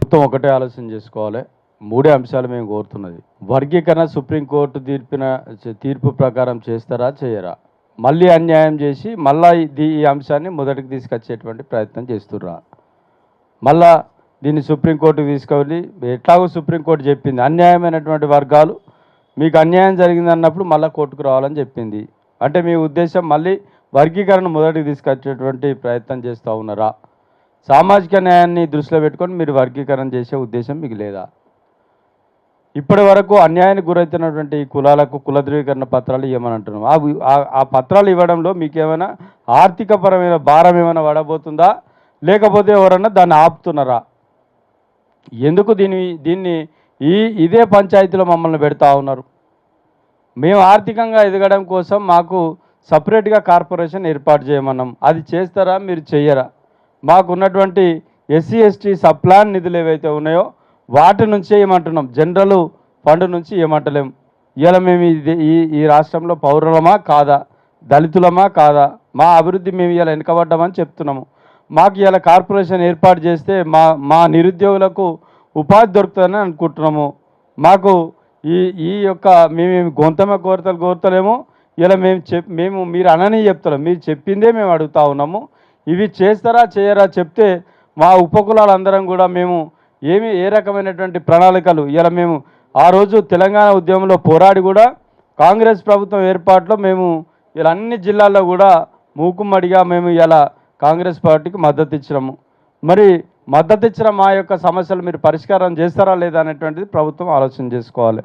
ప్రభుత్వం ఒకటే ఆలోచన చేసుకోవాలి. మూడే అంశాలు మేము కోరుతున్నది. వర్గీకరణ సుప్రీంకోర్టు తీర్పు ప్రకారం చేస్తారా చేయరా? మళ్ళీ అన్యాయం చేసి మళ్ళా ఈ అంశాన్ని మొదటికి తీసుకొచ్చేటువంటి ప్రయత్నం చేస్తుర్రా? మళ్ళా దీన్ని సుప్రీంకోర్టుకు తీసుకెళ్ళి ఎట్లాగో సుప్రీంకోర్టు చెప్పింది అన్యాయమైనటువంటి వర్గాలు మీకు అన్యాయం జరిగింది అన్నప్పుడు మళ్ళీ కోర్టుకు రావాలని చెప్పింది. అంటే మీ ఉద్దేశం మళ్ళీ వర్గీకరణ మొదటికి తీసుకొచ్చేటువంటి ప్రయత్నం చేస్తూ ఉన్నారా? సామాజిక న్యాయాన్ని దృష్టిలో పెట్టుకొని మీరు వర్గీకరణ చేసే ఉద్దేశం మీకు లేదా? ఇప్పటి వరకు అన్యాయానికి గురవుతున్నటువంటి కులాలకు కుల ధృవీకరణ పత్రాలు ఇవ్వమని అంటున్నాం. ఆ పత్రాలు ఇవ్వడంలో మీకు ఏమైనా ఆర్థికపరమైన భారం ఏమైనా పడబోతుందా, లేకపోతే ఎవరన్నా దాన్ని ఆపుతున్నారా? ఎందుకు దీన్ని ఇదే పంచాయతీలో మమ్మల్ని పెడతా ఉన్నారు? మేము ఆర్థికంగా ఎదగడం కోసం మాకు సపరేట్గా కార్పొరేషన్ ఏర్పాటు చేయమన్నాం. అది చేస్తారా, మీరు చెయ్యరా? మాకున్నటువంటి ఎస్సీ ఎస్టీ సప్లాన్ నిధులు ఏవైతే ఉన్నాయో వాటి నుంచే ఏమంటున్నాం, జనరల్ ఫండ్ నుంచి ఏమంటలేం. ఇలా మేము ఈ రాష్ట్రంలో పౌరులమా కాదా, దళితులమా కాదా, మా అభివృద్ధి మేము ఇలా వెనుకబడ్డామని చెప్తున్నాము. మాకు ఇలా కార్పొరేషన్ ఏర్పాటు చేస్తే మా నిరుద్యోగులకు ఉపాధి దొరుకుతుందని అనుకుంటున్నాము. మాకు ఈ యొక్క మేము కోరతలేమో ఇలా మేము మీరు అనని చెప్తున్నాం, మీరు చెప్పిందే మేము అడుగుతా ఉన్నాము. ఇవి చేస్తారా చేయరా చెప్తే మా ఉపకులాలందరం కూడా మేము ఏ రకమైనటువంటి ప్రణాళికలు ఇలా మేము ఆ రోజు తెలంగాణ ఉద్యమంలో పోరాడి కూడా కాంగ్రెస్ ప్రభుత్వం ఏర్పాటులో మేము ఇలా అన్ని జిల్లాల్లో కూడా మూకుమ్మడిగా మేము ఇలా కాంగ్రెస్ పార్టీకి మద్దతు ఇచ్చినాము. మరి మద్దతు ఇచ్చిన మా యొక్క సమస్యలు మీరు పరిష్కారం చేస్తారా లేదా అనేటువంటిది ప్రభుత్వం ఆలోచన చేసుకోవాలి.